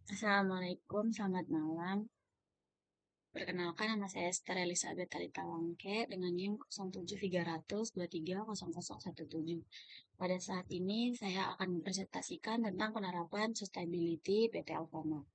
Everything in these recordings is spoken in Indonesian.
Assalamualaikum, selamat malam. Perkenalkan, nama saya Esther Elizabeth Talita Wangke dengan NIM 0730230017. Pada saat ini, saya akan mempresentasikan tentang penerapan sustainability PT Alfamart.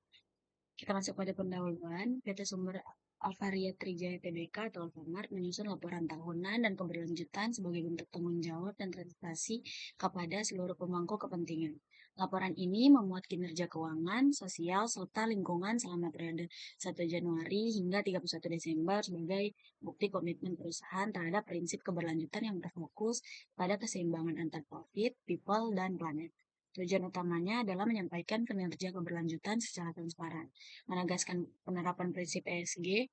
Kita masuk pada pendahuluan. PT Sumber Alvaria Trijaya Tbk atau Alfamart menyusun laporan tahunan dan keberlanjutan sebagai bentuk tanggung jawab dan transparansi kepada seluruh pemangku kepentingan. Laporan ini memuat kinerja keuangan, sosial, serta lingkungan selama periode 1 Januari hingga 31 Desember sebagai bukti komitmen perusahaan terhadap prinsip keberlanjutan yang berfokus pada keseimbangan antar profit, people, dan planet. Tujuan utamanya adalah menyampaikan kinerja keberlanjutan secara transparan, menegaskan penerapan prinsip ESG,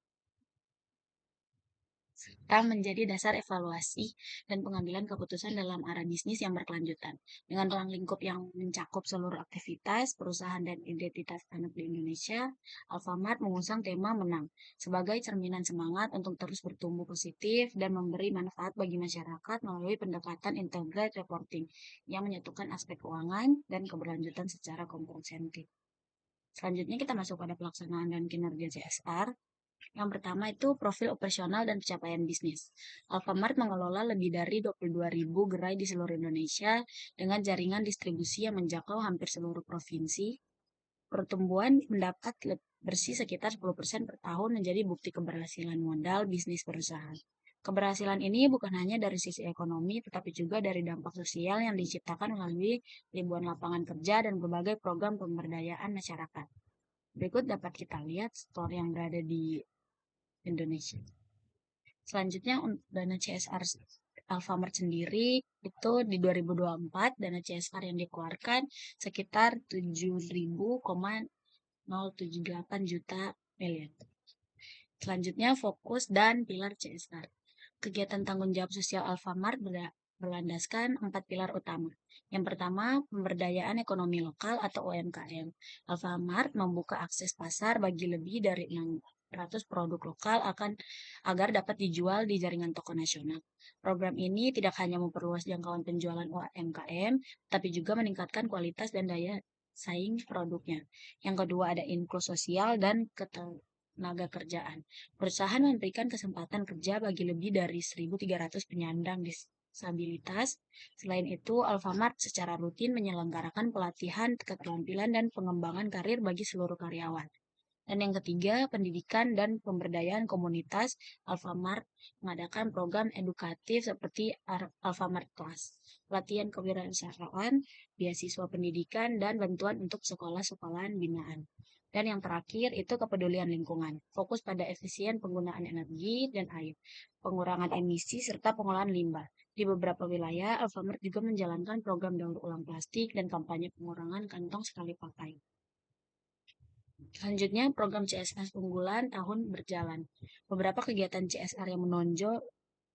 serta menjadi dasar evaluasi dan pengambilan keputusan dalam arah bisnis yang berkelanjutan. Dengan ruang lingkup yang mencakup seluruh aktivitas, perusahaan, dan identitas anak di Indonesia, Alfamart mengusung tema menang sebagai cerminan semangat untuk terus bertumbuh positif dan memberi manfaat bagi masyarakat melalui pendekatan integrated reporting yang menyatukan aspek keuangan dan keberlanjutan secara komprehensif. Selanjutnya kita masuk pada pelaksanaan dan kinerja CSR. Yang pertama itu profil operasional dan pencapaian bisnis. Alfamart mengelola lebih dari 22.000 gerai di seluruh Indonesia dengan jaringan distribusi yang menjangkau hampir seluruh provinsi. Pertumbuhan mendapat bersih sekitar 10% per tahun menjadi bukti keberhasilan modal bisnis perusahaan. Keberhasilan ini bukan hanya dari sisi ekonomi, tetapi juga dari dampak sosial yang diciptakan melalui ribuan lapangan kerja dan berbagai program pemberdayaan masyarakat. Berikut dapat kita lihat store yang berada di Indonesia. Selanjutnya dana CSR Alfamart sendiri itu di 2024 dana CSR yang dikeluarkan sekitar 7.078 juta miliar. Selanjutnya fokus dan pilar CSR. Kegiatan tanggung jawab sosial Alfamart berlandaskan 4 pilar utama. Yang pertama, pemberdayaan ekonomi lokal atau UMKM. Alfamart membuka akses pasar bagi lebih dari 600 produk lokal agar dapat dijual di jaringan toko nasional. Program ini tidak hanya memperluas jangkauan penjualan UMKM, tapi juga meningkatkan kualitas dan daya saing produknya. Yang kedua ada inklusi sosial dan ketenaga kerjaan. Perusahaan memberikan kesempatan kerja bagi lebih dari 1.300 penyandang disabilitas. Selain itu, Alfamart secara rutin menyelenggarakan pelatihan, keterampilan, dan pengembangan karir bagi seluruh karyawan. Dan yang ketiga, pendidikan dan pemberdayaan komunitas. Alfamart mengadakan program edukatif seperti Alfamart Class, pelatihan kewirausahaan, beasiswa pendidikan, dan bantuan untuk sekolah-sekolahan binaan. Dan yang terakhir itu kepedulian lingkungan, fokus pada efisien penggunaan energi dan air, pengurangan emisi, serta pengolahan limbah. Di beberapa wilayah, Alfamart juga menjalankan program daur ulang plastik dan kampanye pengurangan kantong sekali pakai. Selanjutnya, program CSR unggulan tahun berjalan. Beberapa kegiatan CSR yang menonjol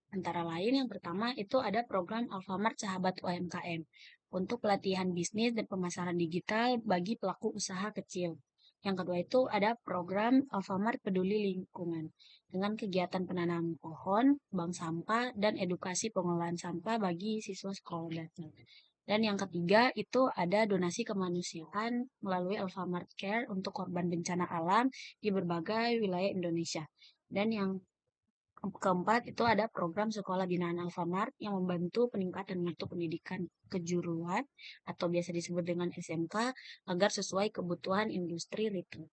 antara lain yang pertama itu ada program Alfamart Sahabat UMKM untuk pelatihan bisnis dan pemasaran digital bagi pelaku usaha kecil. Yang kedua itu ada program Alfamart Peduli Lingkungan dengan kegiatan penanaman pohon, bank sampah, dan edukasi pengelolaan sampah bagi siswa sekolah dasar. Dan yang ketiga itu ada donasi kemanusiaan melalui Alfamart Care untuk korban bencana alam di berbagai wilayah Indonesia. Dan yang keempat itu ada program sekolah binaan Alfamart yang membantu peningkatan mutu pendidikan kejuruan atau biasa disebut dengan SMK agar sesuai kebutuhan industri retail.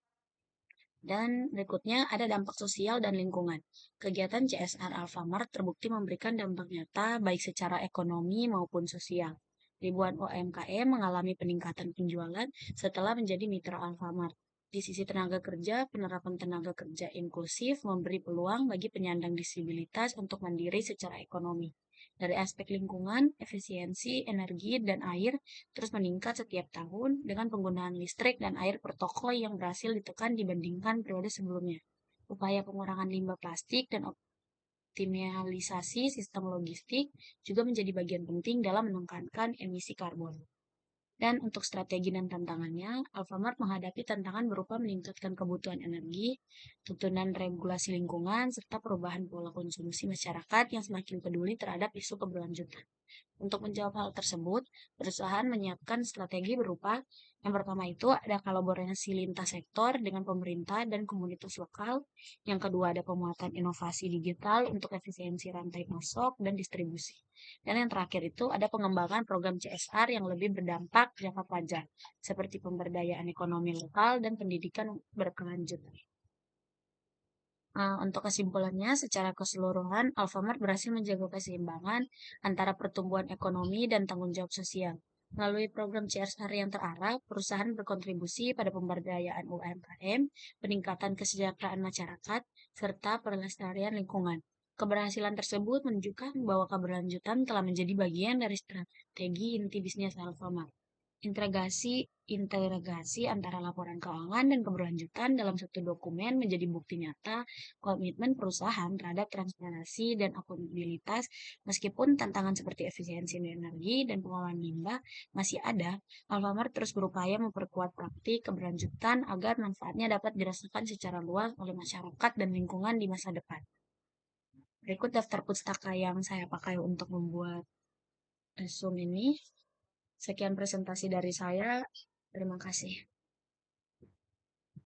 Dan berikutnya ada dampak sosial dan lingkungan. Kegiatan CSR Alfamart terbukti memberikan dampak nyata baik secara ekonomi maupun sosial. Ribuan UMKM mengalami peningkatan penjualan setelah menjadi mitra Alfamart. Di sisi tenaga kerja, penerapan tenaga kerja inklusif memberi peluang bagi penyandang disabilitas untuk mandiri secara ekonomi. Dari aspek lingkungan, efisiensi, energi, dan air terus meningkat setiap tahun dengan penggunaan listrik dan air per toko yang berhasil ditekan dibandingkan periode sebelumnya. Upaya pengurangan limbah plastik dan optimalisasi sistem logistik juga menjadi bagian penting dalam menekankan emisi karbon. Dan untuk strategi dan tantangannya, Alfamart menghadapi tantangan berupa meningkatkan kebutuhan energi, tuntunan regulasi lingkungan, serta perubahan pola konsumsi masyarakat yang semakin peduli terhadap isu keberlanjutan. Untuk menjawab hal tersebut, perusahaan menyiapkan strategi berupa Yang pertama itu ada kolaborasi lintas sektor dengan pemerintah dan komunitas lokal. Yang kedua ada pemuatan inovasi digital untuk efisiensi rantai pasok dan distribusi. Dan yang terakhir itu ada pengembangan program CSR yang lebih berdampak jangka panjang, seperti pemberdayaan ekonomi lokal dan pendidikan berkelanjutan. Untuk kesimpulannya, secara keseluruhan, Alfamart berhasil menjaga keseimbangan antara pertumbuhan ekonomi dan tanggung jawab sosial. Melalui program CSR yang terarah, perusahaan berkontribusi pada pemberdayaan UMKM, peningkatan kesejahteraan masyarakat, serta pelestarian lingkungan. Keberhasilan tersebut menunjukkan bahwa keberlanjutan telah menjadi bagian dari strategi inti bisnis Alfamart. Integrasi antara laporan keuangan dan keberlanjutan dalam satu dokumen menjadi bukti nyata komitmen perusahaan terhadap transparansi dan akuntabilitas. Meskipun tantangan seperti efisiensi energi dan pengelolaan limbah masih ada, Alfamart terus berupaya memperkuat praktik keberlanjutan agar manfaatnya dapat dirasakan secara luas oleh masyarakat dan lingkungan di masa depan. Berikut daftar pustaka yang saya pakai untuk membuat resume ini. Sekian presentasi dari saya. Terima kasih.